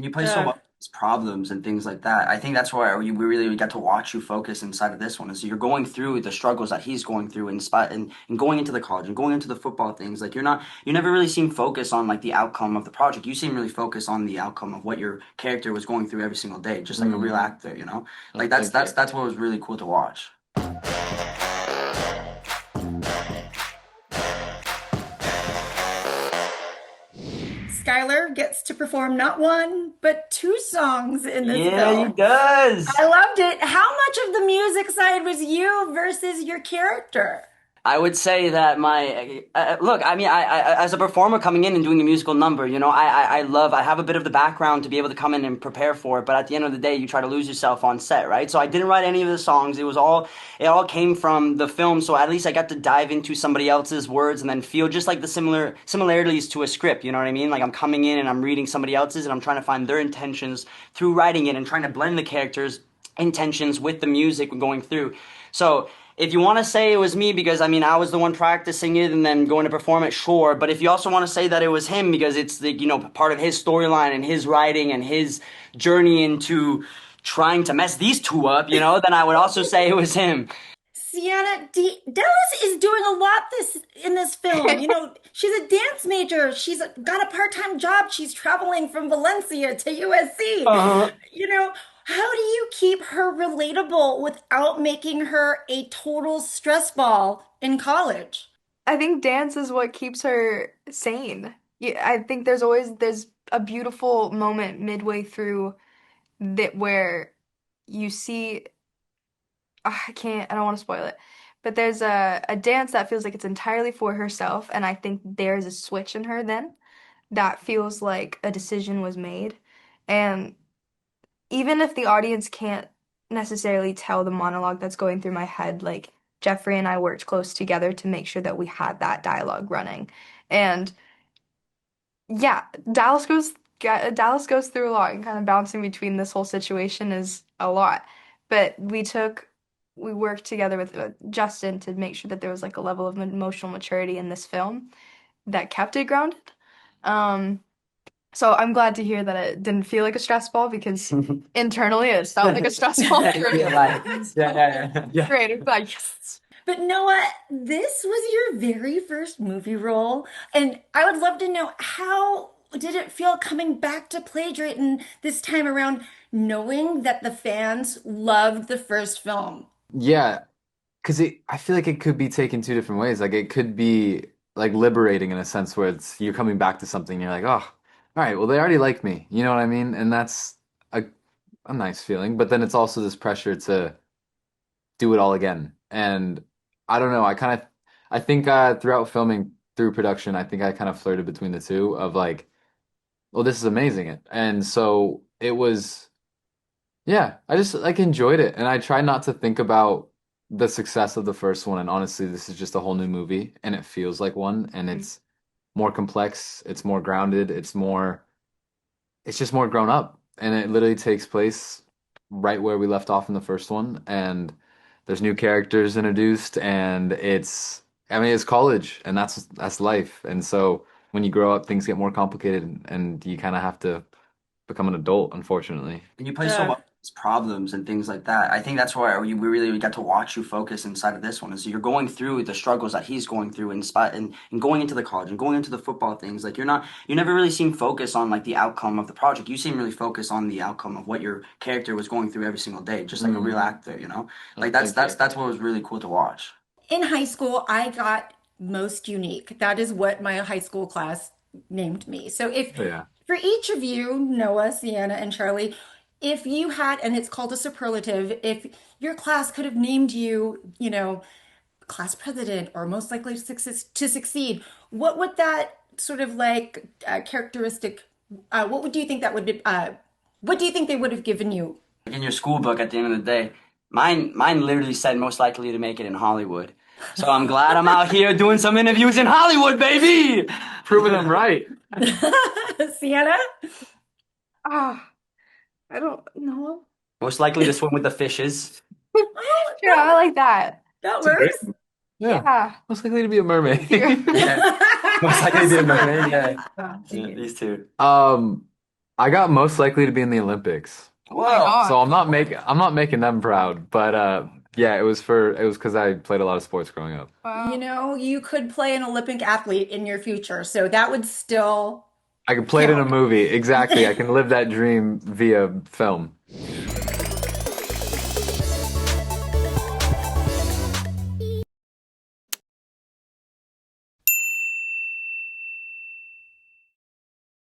you play so Uh, well with problems and things like that. I think that's why we really get to watch you focus inside of this one. Is you're going through the struggles that he's going through and going into the college and going into the football things. Like you never really seem focused on like the outcome of the project. You seem really focused on the outcome of what your character was going through every single day, just like a real Mm. actor, you know? Oh, Like thank you. that's what was really cool to watch. Skylar gets to perform not one, but two songs in this Yeah, he film. does. I loved it. How much of the music side was you versus your character? I would say that my look. I mean, as a performer coming in and doing a musical number, you know, I love. I have a bit of the background to be able to come in and prepare for it. But at the end of the day, you try to lose yourself on set, right? So I didn't write any of the songs. It all came from the film. So at least I got to dive into somebody else's words and then feel just like the similarities to a script. You know what I mean? Like I'm coming in and I'm reading somebody else's and I'm trying to find their intentions through writing it and trying to blend the characters' intentions with the music going through. So if you want to say it was me because I mean I was the one practicing it and then going to perform it, sure. But if you also want to say that it was him because it's the part of his storyline and his writing and his journey into trying to mess these two up, then I would also say it was him. Dallas is doing a lot this in this film. She's a dance major. She's got a part-time job. She's traveling from Valencia to USC. Uh-huh. How do you keep her relatable without making her a total stress ball in college? I think dance is what keeps her sane. Yeah, I think there's a beautiful moment midway through that where you see I don't want to spoil it. But there's a dance that feels like it's entirely for herself, and I think there's a switch in her then that feels like a decision was made. And even if the audience can't necessarily tell the monologue that's going through my head, like Jeffrey and I worked close together to make sure that we had that dialogue running. And yeah, Dallas goes through a lot, and kind of bouncing between this whole situation is a lot. But we worked together with Justin to make sure that there was like a level of emotional maturity in this film that kept it grounded. Um, so I'm glad to hear that it didn't feel like a stress ball because internally it felt like a stress ball for me. Yeah. Great, I'm glad, yes. But Noah, this was your very first movie role, and I would love to know how did it feel coming back to play Drayton this time around, knowing that the fans loved the first film? Yeah, because I feel like it could be taken two different ways. Like it could be like liberating in a sense where it's you're coming back to something, you're like, oh, all right, well they already like me. You know what I mean? And that's a a nice feeling. But then it's also this pressure to do it all again. And I don't know, I think throughout filming, through production, I think I kind of flirted between the two of like, well, this is amazing. And so it was. Yeah, I just like enjoyed it, and I try not to think about the success of the first one. And honestly, this is just a whole new movie, and it feels like one, and it's more complex, it's more grounded, it's just more grown up, and it literally takes place right where we left off in the first one, and there's new characters introduced, and I mean, it's college, and that's life, and so when you grow up, things get more complicated, and you kind of have to become an adult, unfortunately. And you play so Uh, well with problems and things like that. I think that's why we really get to watch you focus inside of this one. Is you're going through the struggles that he's going through and going into the college and going into the football things. Like you never really seem focused on like the outcome of the project. You seem really focused on the outcome of what your character was going through every single day, just like a real Mm. actor. Oh, Like thank you. that's what was really cool to watch. in high school, I got most unique. That is what my high school class named me. So if Oh, yeah. for each of you, Noah, Sienna, and Charlie, if you had, and it's called a superlative, if your class could have named you, class president or most likely to succeed, what would that sort of like characteristic, what would do you think that would be, what do you think they would have given you? Like in your school book at the end of the day. Mine literally said most likely to make it in Hollywood. So I'm glad I'm out here doing some interviews in Hollywood, baby. Proving them right. Sienna? Ah, I don't know. Most likely to swim with the fishes. Oh, Yeah, I like that. that It's a great works. one. Yeah. Yeah. Most likely to be a Thank you. mermaid. Yeah. Most likely to be a mermaid. Yeah. Yeah, Yeah, thank you. these two. Um, I got most likely to be in the Olympics. Oh my Whoa. So gosh. I'm not making them proud, but yeah, it was because I played a lot of sports growing up. You Wow. know, you could play an Olympic athlete in your future, so that would still I could play it in a count. movie. Exactly. I can live that dream via film.